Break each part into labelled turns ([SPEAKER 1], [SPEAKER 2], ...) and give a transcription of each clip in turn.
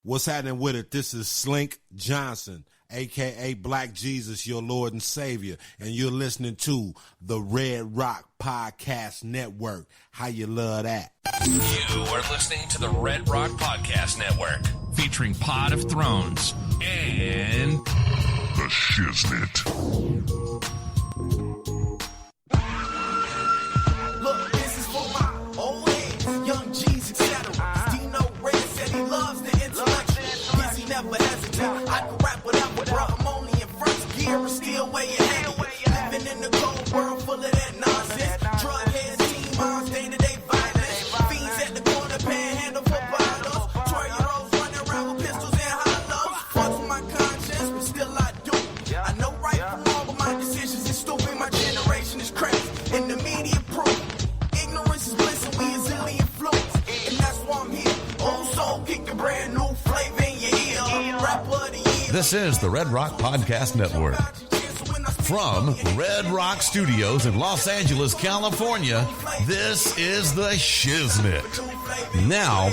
[SPEAKER 1] What's happening with it? This is Slink Johnson, a.k.a. Black Jesus, your Lord and Savior, and you're listening to the Red Rock Podcast Network. How you love that?
[SPEAKER 2] You are listening to the Red Rock Podcast Network, featuring Pod of Thrones and the Shiznit.
[SPEAKER 3] Look, this is for my old heads, young G's, etc. Dino Red said he loves the intellectual. Dizzy never hesitate. I can rap whatever, bro. I'm only in first gear and still weighing heavy. Living in the cold world full of that nonsense. Drug heads, teen moms, day-to-day violence. Fiends at the corner, panhandle for bottles. 12-year-olds running around with pistols and hollows. Fucks with my conscience, but still I do. I know right from wrong, but my decisions is stupid. My generation is crazy, and the media proof. Ignorance is bliss, and we is illy influenced. And that's why I'm here. Old soul kick a brand new flavor in your ear. Rapper of the year.
[SPEAKER 2] This is the Red Rock Podcast Network. From Red Rock Studios in Los Angeles, California, this is the Shiznit. Now,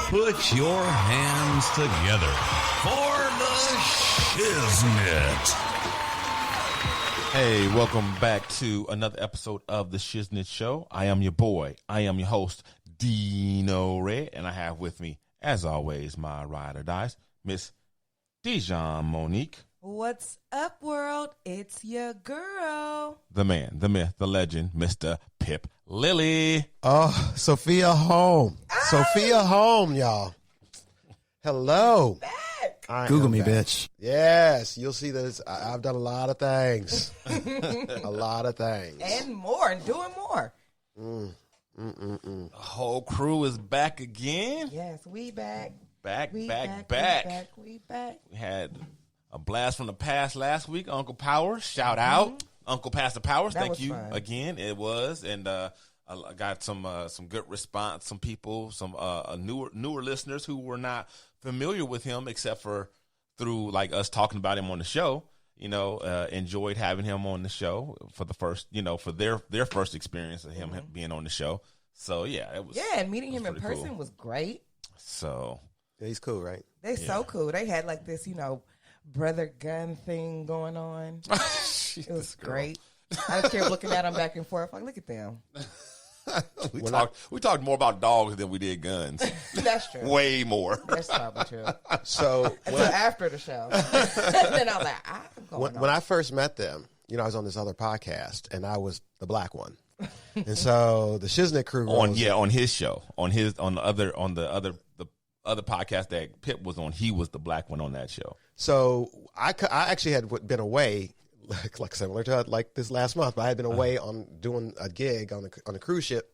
[SPEAKER 2] put your hands together for the Shiznit.
[SPEAKER 4] Hey, welcome back to another episode of the Shiznit Show. I am your boy. I am your host, Dino Red, and I have with me, as always, my ride or dies, Miss Dijon Monique.
[SPEAKER 5] What's up, world? It's your girl.
[SPEAKER 4] The man, the myth, the legend, Mr. Pip Lily.
[SPEAKER 6] Oh, Sophia home. Sophia home, y'all. Hello.
[SPEAKER 5] Back.
[SPEAKER 6] Google me, bitch. Yes, you'll see this. I've done a lot of things. A lot of things.
[SPEAKER 5] And more, and doing more.
[SPEAKER 4] The whole crew is back again.
[SPEAKER 5] Yes, we back.
[SPEAKER 4] Back.
[SPEAKER 5] We
[SPEAKER 4] We
[SPEAKER 5] back.
[SPEAKER 4] We had a blast from the past last week. Uncle Powers, shout out. Uncle Pastor Powers,
[SPEAKER 5] That
[SPEAKER 4] thank
[SPEAKER 5] was
[SPEAKER 4] you
[SPEAKER 5] fun.
[SPEAKER 4] again. It was, and I got some good response. Some people, some newer listeners who were not familiar with him, except for through like us talking about him on the show. You know, enjoyed having him on the show for the first, for their first experience of him being on the show. So yeah, it was.
[SPEAKER 5] Yeah, and meeting him in
[SPEAKER 4] pretty
[SPEAKER 5] person
[SPEAKER 4] cool.
[SPEAKER 5] was great.
[SPEAKER 4] So
[SPEAKER 6] Yeah, he's cool, right?
[SPEAKER 5] They're so cool. They had like this, brother gun thing going on. It was great. I just kept looking at them back and forth. Like, look at them.
[SPEAKER 4] we talked more about dogs than we did guns.
[SPEAKER 5] That's true.
[SPEAKER 4] Way more.
[SPEAKER 5] That's probably true.
[SPEAKER 6] So
[SPEAKER 5] Until after the show. Then I was like, I'm going
[SPEAKER 6] when I first met them, I was on this other podcast, and I was the black one. And so the Shiznit crew
[SPEAKER 4] on his show, on the other podcast that Pip was on, he was the black one on that show.
[SPEAKER 6] So I actually had been away, like similar to like this last month, but I had been away on doing a gig on a cruise ship,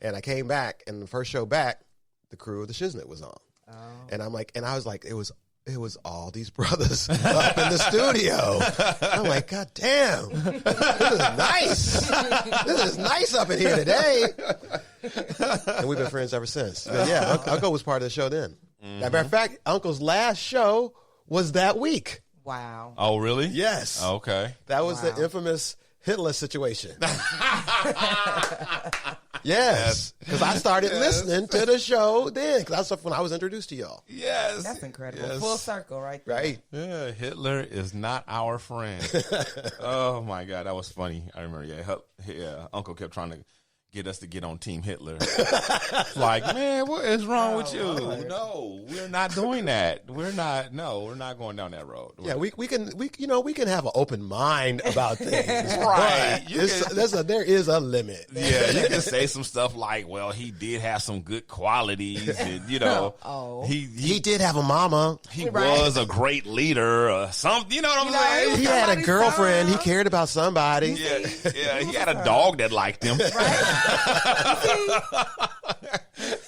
[SPEAKER 6] and I came back, and the first show back, the crew of the Shiznit was on, and I was like, it was all these brothers up in the studio. I'm like, God damn, this is nice. This is nice up in here today. And we've been friends ever since. But yeah, Uncle was part of the show then. As a matter of fact, Uncle's last show was that week.
[SPEAKER 5] Wow.
[SPEAKER 4] Oh, really?
[SPEAKER 6] Yes.
[SPEAKER 4] Okay.
[SPEAKER 6] That was the infamous Hitler situation. Yes. Because I started listening to the show then. Because that's when I was introduced to y'all.
[SPEAKER 4] Yes.
[SPEAKER 5] That's incredible.
[SPEAKER 4] Yes.
[SPEAKER 5] Full circle right there.
[SPEAKER 6] Right.
[SPEAKER 4] Yeah, Hitler is not our friend. Oh my God, that was funny. I remember. Yeah, Uncle kept trying to get us to get on Team Hitler. Like, man, what is wrong with you?
[SPEAKER 5] Lord.
[SPEAKER 4] No, we're not doing that. We're not going down that road.
[SPEAKER 6] Yeah, we can have an open mind about things.
[SPEAKER 4] Right.
[SPEAKER 6] But there is a limit.
[SPEAKER 4] Yeah, you can say some stuff like, well, he did have some good qualities, and
[SPEAKER 6] He did have a mama.
[SPEAKER 4] he was a great leader, or something. You know what I'm saying?
[SPEAKER 6] He had a
[SPEAKER 5] Somebody's
[SPEAKER 6] girlfriend.
[SPEAKER 5] son.
[SPEAKER 6] He cared about somebody.
[SPEAKER 4] Yeah, he had a dog that liked him.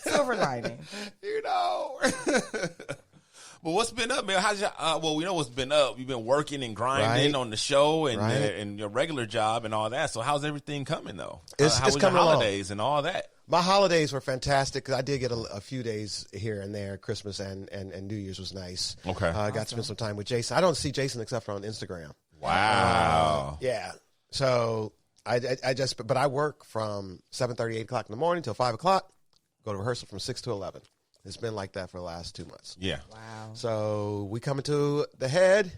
[SPEAKER 5] Silver lining.
[SPEAKER 4] But what's been up, man? How's your, we know what's been up. You've been working and grinding on the show and and your regular job and all that. So how's everything coming though?
[SPEAKER 6] It's
[SPEAKER 4] how was
[SPEAKER 6] coming
[SPEAKER 4] your
[SPEAKER 6] along.
[SPEAKER 4] holidays and all that?
[SPEAKER 6] My holidays were fantastic because I did get a few days here and there. Christmas and New Year's was nice.
[SPEAKER 4] Okay.
[SPEAKER 6] I got to spend some time with Jason. I don't see Jason except for on Instagram.
[SPEAKER 4] Wow.
[SPEAKER 6] Yeah. So but I work from 7:30, 8 o'clock in the morning till 5 o'clock. Go to rehearsal from 6 to 11. It's been like that for the last 2 months.
[SPEAKER 4] Yeah.
[SPEAKER 5] Wow.
[SPEAKER 6] So we coming to the head.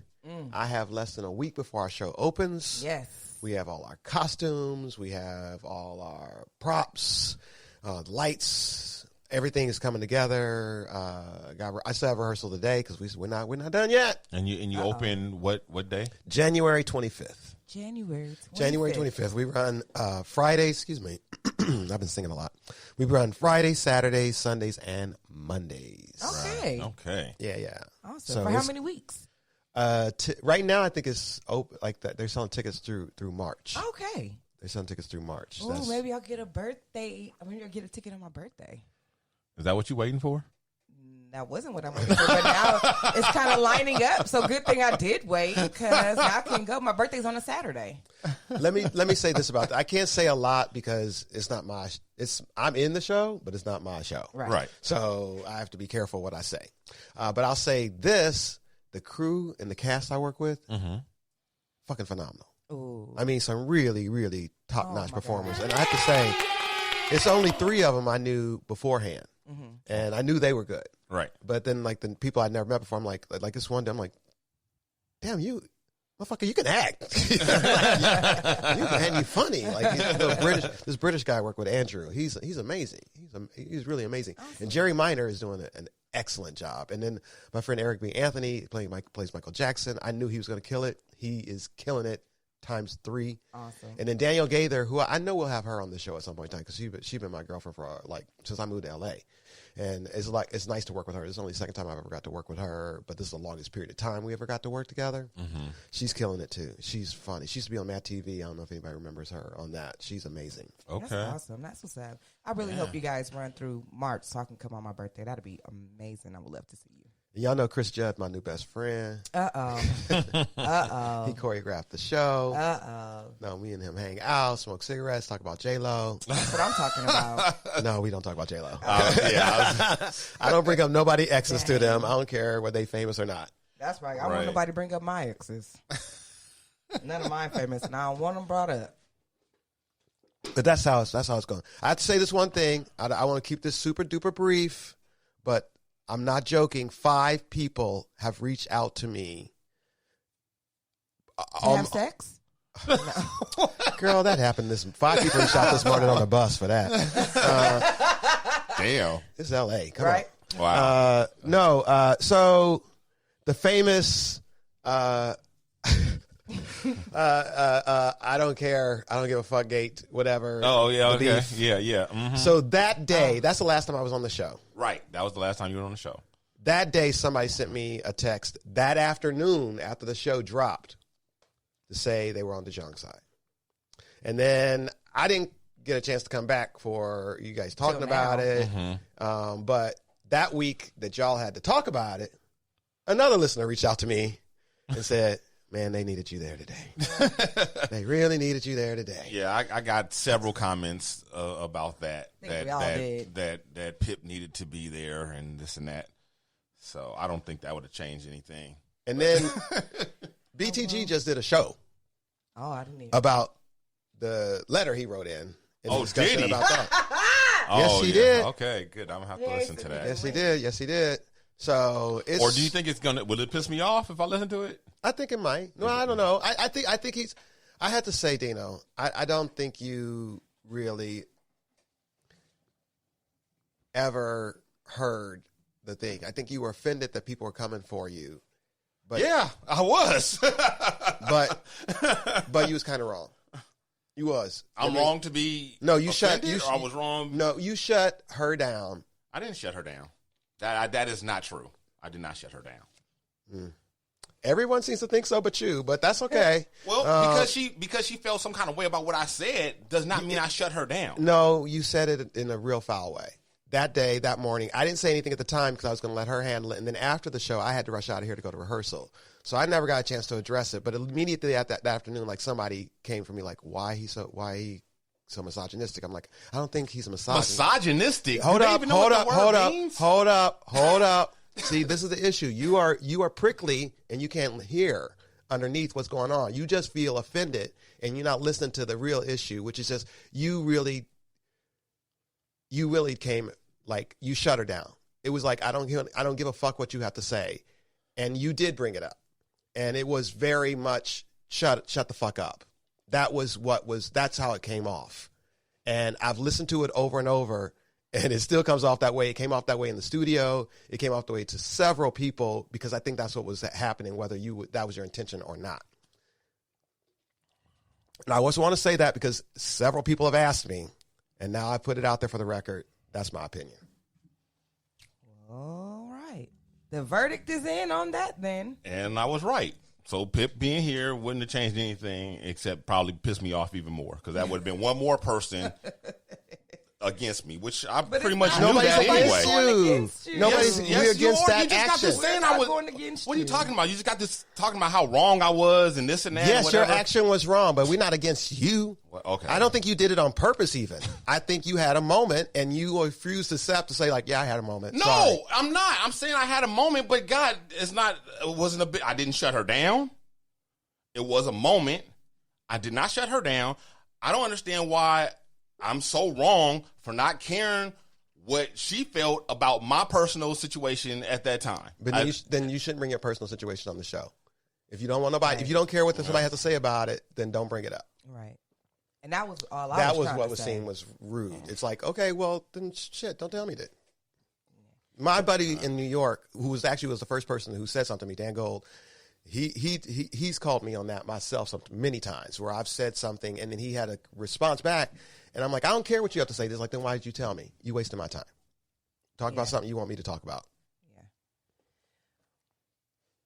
[SPEAKER 6] I have less than a week before our show opens.
[SPEAKER 5] Yes.
[SPEAKER 6] We have all our costumes. We have all our props, lights. Everything is coming together. I still have rehearsal today because we're not done yet.
[SPEAKER 4] And you open what day?
[SPEAKER 6] January 25th.
[SPEAKER 5] January 25th.
[SPEAKER 6] January 25th. We run Fridays. Excuse me. I've been singing a lot. We run Fridays, Saturdays, Sundays, and Mondays.
[SPEAKER 5] Okay.
[SPEAKER 4] Okay.
[SPEAKER 6] Yeah.
[SPEAKER 5] Awesome.
[SPEAKER 6] So
[SPEAKER 5] For how
[SPEAKER 6] it's-
[SPEAKER 5] many weeks?
[SPEAKER 6] Right now, I think it's open like that. They're selling tickets through March.
[SPEAKER 5] Okay.
[SPEAKER 6] They're selling tickets through March.
[SPEAKER 5] Oh, maybe I'll get a birthday. Maybe I'll get a ticket on my birthday.
[SPEAKER 4] Is that what you're waiting for?
[SPEAKER 5] That wasn't what I'm waiting for, but now it's kind of lining up. So good thing I did wait because now I can go. My birthday's on a Saturday.
[SPEAKER 6] Let me say this about that. I can't say a lot because it's not my. I'm in the show, but it's not my show.
[SPEAKER 5] Right.
[SPEAKER 6] So I have to be careful what I say. But I'll say this: the crew and the cast I work with, fucking phenomenal.
[SPEAKER 5] Ooh.
[SPEAKER 6] I mean, some really, really top-notch
[SPEAKER 5] my
[SPEAKER 6] performers. And I have to say, it's only 3 of them I knew beforehand. And I knew they were good.
[SPEAKER 4] Right.
[SPEAKER 6] But then, like, the people I'd never met before, I'm like this one day, I'm like, damn, you, motherfucker, you can act. And you're funny. Like, this British guy I work with, Andrew, he's amazing. He's really amazing.
[SPEAKER 5] Awesome.
[SPEAKER 6] And Jerry Minor is doing an excellent job. And then my friend Eric B. Anthony plays Michael Jackson. I knew he was going to kill it. He is killing it times 3.
[SPEAKER 5] Awesome.
[SPEAKER 6] And then Danielle Gaither, who I know we'll have her on the show at some point in time because she's been my girlfriend for since I moved to LA. And it's nice to work with her. It's only the second time I've ever got to work with her, but this is the longest period of time we ever got to work together. She's killing it too. She's funny. She used to be on Mad TV. I don't know if anybody remembers her on that. She's amazing.
[SPEAKER 4] Okay.
[SPEAKER 5] That's awesome. That's what's up. I really hope you guys run through March so I can come on my birthday. That'd be amazing. I would love to see you.
[SPEAKER 6] And y'all know Chris Judd, my new best friend.
[SPEAKER 5] Uh-oh.
[SPEAKER 6] He choreographed the show.
[SPEAKER 5] Uh-oh.
[SPEAKER 6] No, me and him hang out, smoke cigarettes, talk about J-Lo.
[SPEAKER 5] That's what I'm talking about.
[SPEAKER 6] No, we don't talk about J-Lo.
[SPEAKER 4] Yeah.
[SPEAKER 6] I don't bring up nobody exes to them. I don't care whether they famous or not.
[SPEAKER 5] That's right. I don't want nobody to bring up my exes. None of mine famous, and I don't want them brought up.
[SPEAKER 6] But that's how it's going. I have to say this one thing. I want to keep this super duper brief, but I'm not joking. 5 people have reached out to me.
[SPEAKER 5] To have sex?
[SPEAKER 6] Girl, that happened. 5 people reached out this morning on the bus for that.
[SPEAKER 4] Damn.
[SPEAKER 6] It's L.A. Come
[SPEAKER 5] Right?
[SPEAKER 6] on.
[SPEAKER 4] Wow.
[SPEAKER 6] No. So the famous. I don't care. I don't give a fuck. Gate. Whatever.
[SPEAKER 4] Oh yeah.
[SPEAKER 6] the
[SPEAKER 4] Okay.
[SPEAKER 6] beef.
[SPEAKER 4] Yeah. Mhm.
[SPEAKER 6] So that day, that's the last time I was on the show.
[SPEAKER 4] Right. That was the last time you were on the show.
[SPEAKER 6] That day, somebody sent me a text that afternoon after the show dropped to say they were on the Jung side. And then I didn't get a chance to come back for you guys talking about it. But that week that y'all had to talk about it, another listener reached out to me and said, man, they needed you there today. They really needed you there today.
[SPEAKER 4] Yeah, I got several comments about that.
[SPEAKER 5] I think we all did.
[SPEAKER 4] That Pip needed to be there and this and that. So I don't think that would have changed anything.
[SPEAKER 6] And then BTG just did a show
[SPEAKER 5] Oh, I didn't even.
[SPEAKER 6] about the letter he wrote in the discussion
[SPEAKER 4] did he?
[SPEAKER 6] about that.
[SPEAKER 4] Oh,
[SPEAKER 6] Yes, he
[SPEAKER 4] yeah.
[SPEAKER 6] did.
[SPEAKER 4] Okay, good. I'm gonna have to
[SPEAKER 5] Yes,
[SPEAKER 4] listen to that.
[SPEAKER 6] Yes, he did. Yes, he did. So it's.
[SPEAKER 4] Or do you think will it piss me off if I listen to it?
[SPEAKER 6] I think it might. No, I don't know. I think he's. I had to say, Dino, I don't think you really ever heard the thing. I think you were offended that people were coming for you. But
[SPEAKER 4] Yeah, I was.
[SPEAKER 6] but you was kind of wrong. You was.
[SPEAKER 4] I'm wrong to be.
[SPEAKER 6] No, you
[SPEAKER 4] offended,
[SPEAKER 6] shut.
[SPEAKER 4] or I was wrong.
[SPEAKER 6] No, you shut her down.
[SPEAKER 4] I didn't shut her down. That is not true. I did not shut her down.
[SPEAKER 6] Everyone seems to think so, but you. But that's okay.
[SPEAKER 4] Well, because she felt some kind of way about what I said does not mean I shut her down.
[SPEAKER 6] No, you said it in a real foul way. That day, that morning, I didn't say anything at the time because I was going to let her handle it. And then after the show, I had to rush out of here to go to rehearsal. So I never got a chance to address it. But immediately at that afternoon, like somebody came for me, like, why he so misogynistic? I'm like, I don't think he's a misogynist.
[SPEAKER 4] Misogynistic?
[SPEAKER 6] Hold
[SPEAKER 4] Do they
[SPEAKER 6] up,
[SPEAKER 4] even know
[SPEAKER 6] hold
[SPEAKER 4] what
[SPEAKER 6] up,
[SPEAKER 4] the
[SPEAKER 6] hold
[SPEAKER 4] word
[SPEAKER 6] up,
[SPEAKER 4] means?
[SPEAKER 6] hold up. See, this is the issue. You are prickly and you can't hear underneath what's going on. You just feel offended and you're not listening to the real issue, which is just you really came like you shut her down. It was like, I don't give a fuck what you have to say. And you did bring it up. And it was very much shut the fuck up. That's how it came off. And I've listened to it over and over, and it still comes off that way. It came off that way in the studio. It came off the way to several people, because I think that's what was happening, whether that was your intention or not. And I also want to say that because several people have asked me, and now I put it out there for the record. That's my opinion.
[SPEAKER 5] All right. The verdict is in on that then.
[SPEAKER 4] And I was right. So Pip being here wouldn't have changed anything except probably pissed me off even more, because that would have been one more person against me, which I pretty much knew that anyway.
[SPEAKER 6] Nobody's we're against that
[SPEAKER 4] you just
[SPEAKER 6] action.
[SPEAKER 4] got this saying I was
[SPEAKER 5] going against
[SPEAKER 4] What are you talking about? You just got this talking about how wrong I was and this and that.
[SPEAKER 6] Yes, your action was wrong, but we're not against you.
[SPEAKER 4] Well, okay.
[SPEAKER 6] I don't think you did it on purpose even. I think you had a moment and you refused to accept to say like, yeah, I had a moment.
[SPEAKER 4] No,
[SPEAKER 6] Sorry.
[SPEAKER 4] I'm not. I'm saying I had a moment, but God, it wasn't a bit. I didn't shut her down. It was a moment. I did not shut her down. I don't understand why I'm so wrong for not caring what she felt about my personal situation at that time.
[SPEAKER 6] But then you shouldn't bring your personal situation on the show. If you don't want nobody, if you don't care what somebody has to say about it, then don't bring it up.
[SPEAKER 5] Right. And that was all I
[SPEAKER 6] That
[SPEAKER 5] was
[SPEAKER 6] was
[SPEAKER 5] trying
[SPEAKER 6] what
[SPEAKER 5] to
[SPEAKER 6] was
[SPEAKER 5] say.
[SPEAKER 6] seen was rude. It's like, okay, well, then shit, don't tell me that. My buddy in New York, who was the first person who said something to me, Dan Gold, he's called me on that myself many times where I've said something and then he had a response back. And I'm like, I don't care what you have to say. It's like, then why did you tell me? You wasted my time. Talk about something you want me to talk about.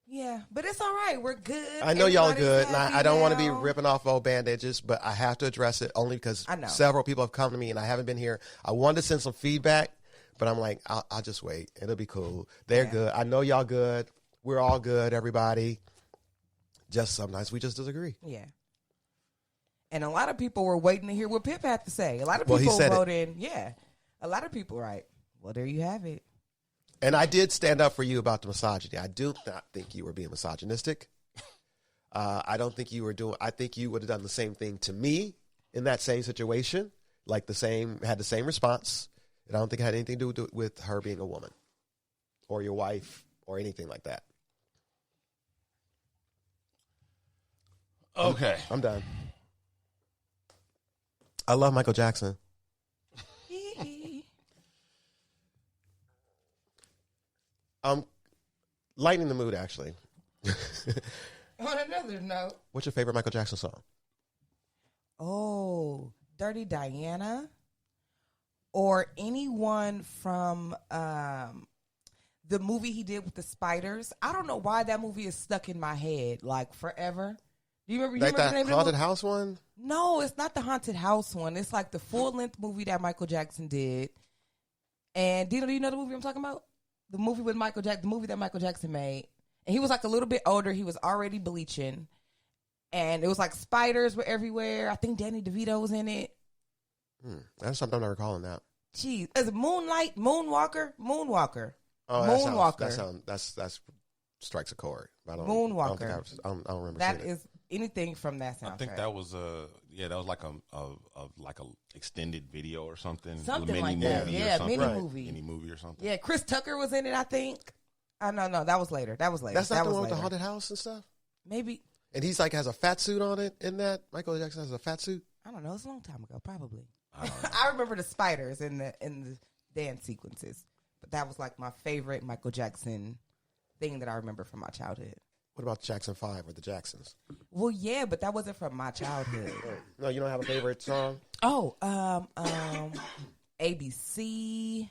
[SPEAKER 5] Yeah, but it's all right. We're good.
[SPEAKER 6] I know y'all
[SPEAKER 5] Everybody's
[SPEAKER 6] good, and
[SPEAKER 5] happy
[SPEAKER 6] I don't want to be
[SPEAKER 5] now.
[SPEAKER 6] ripping off old bandages, but I have to address it only because several people have come to me and I haven't been here. I wanted to send some feedback, but I'm like, I'll just wait. It'll be cool. They're good. I know y'all good. We're all good, everybody. Just sometimes we just disagree.
[SPEAKER 5] Yeah. And a lot of people were waiting to hear what Pip had to say. A lot of
[SPEAKER 6] Well,
[SPEAKER 5] people
[SPEAKER 6] he said
[SPEAKER 5] wrote in. Yeah. A lot of people, right. Well, there you have it.
[SPEAKER 6] And I did stand up for you about the misogyny. I do not think you were being misogynistic. I don't think you were doing. I think you would have done the same thing to me in that same situation, had the same response. And I don't think it had anything to do with her being a woman or your wife or anything like that.
[SPEAKER 4] Okay.
[SPEAKER 6] I'm done. I love Michael Jackson. Lightening the mood, actually.
[SPEAKER 5] On another note.
[SPEAKER 6] What's your favorite Michael Jackson song?
[SPEAKER 5] Oh, Dirty Diana. Or anyone from the movie he did with the spiders. I don't know why that movie is stuck in my head, like forever. Do you remember,
[SPEAKER 6] Like
[SPEAKER 5] the name
[SPEAKER 6] that
[SPEAKER 5] of the
[SPEAKER 6] Haunted
[SPEAKER 5] movie?
[SPEAKER 6] House one?
[SPEAKER 5] No, it's not the Haunted House one. It's like the full-length movie that Michael Jackson did. And do you know the movie I'm talking about? The movie with Michael Jackson, the movie that Michael Jackson made. And he was like a little bit older. He was already bleaching. And it was like spiders were everywhere. I think Danny DeVito was in it.
[SPEAKER 6] That's something I'm not recalling that.
[SPEAKER 5] Jeez. Is it Moonlight? Moonwalker?
[SPEAKER 6] Oh,
[SPEAKER 5] Moonwalker.
[SPEAKER 6] That strikes a chord.
[SPEAKER 5] Moonwalker.
[SPEAKER 6] I don't remember
[SPEAKER 5] That
[SPEAKER 6] seeing it.
[SPEAKER 5] is anything from that soundtrack.
[SPEAKER 4] I think that was like a extended video or something.
[SPEAKER 5] Something
[SPEAKER 4] mini
[SPEAKER 5] like that.
[SPEAKER 4] movie or
[SPEAKER 5] Yeah,
[SPEAKER 4] something.
[SPEAKER 5] mini movie.
[SPEAKER 4] Or something.
[SPEAKER 5] Yeah, Chris Tucker was in it, I think. No, that was later.
[SPEAKER 6] That's not
[SPEAKER 5] that
[SPEAKER 6] the
[SPEAKER 5] was
[SPEAKER 6] one with the
[SPEAKER 5] later.
[SPEAKER 6] haunted house and stuff?
[SPEAKER 5] Maybe.
[SPEAKER 6] And he's like has a fat suit on it in that? Michael Jackson has a fat suit?
[SPEAKER 5] I don't know. It's a long time ago, probably. I remember the spiders in the dance sequences, but that was like my favorite Michael Jackson thing that I remember from my childhood.
[SPEAKER 6] What about Jackson 5 or the Jacksons?
[SPEAKER 5] Well, yeah, but that wasn't from my childhood.
[SPEAKER 6] No, you don't have a favorite song?
[SPEAKER 5] Oh, ABC.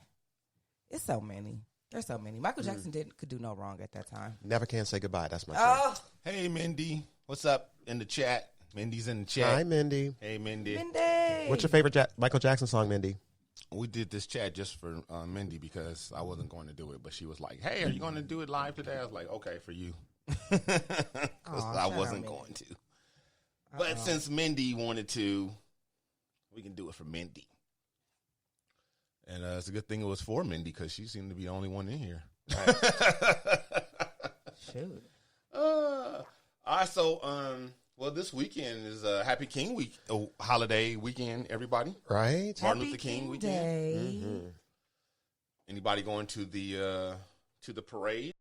[SPEAKER 5] It's so many. There's so many. Michael Jackson could do no wrong at that time.
[SPEAKER 6] Never Can Say Goodbye. That's my
[SPEAKER 5] Oh,
[SPEAKER 4] Hey, Mindy. What's up in the chat? Mindy's in the chat.
[SPEAKER 6] Hi, Mindy.
[SPEAKER 4] Hey, Mindy.
[SPEAKER 5] Mindy.
[SPEAKER 6] What's your favorite Michael Jackson song, Mindy?
[SPEAKER 4] We did this chat just for Mindy because I wasn't going to do it, but she was like, "Hey, are you going to do it live today?" I was like, "Okay, for you," because I wasn't going to. But since Mindy wanted to, we can do it for Mindy. And it's a good thing it was for Mindy because she seemed to be the only one in here.
[SPEAKER 5] Shoot.
[SPEAKER 4] All right, so well, this weekend is Happy King Week, holiday weekend. Everybody,
[SPEAKER 6] Right?
[SPEAKER 4] Martin
[SPEAKER 5] Happy
[SPEAKER 4] Luther King
[SPEAKER 5] King
[SPEAKER 4] weekend.
[SPEAKER 5] Day.
[SPEAKER 4] Anybody going to the parade?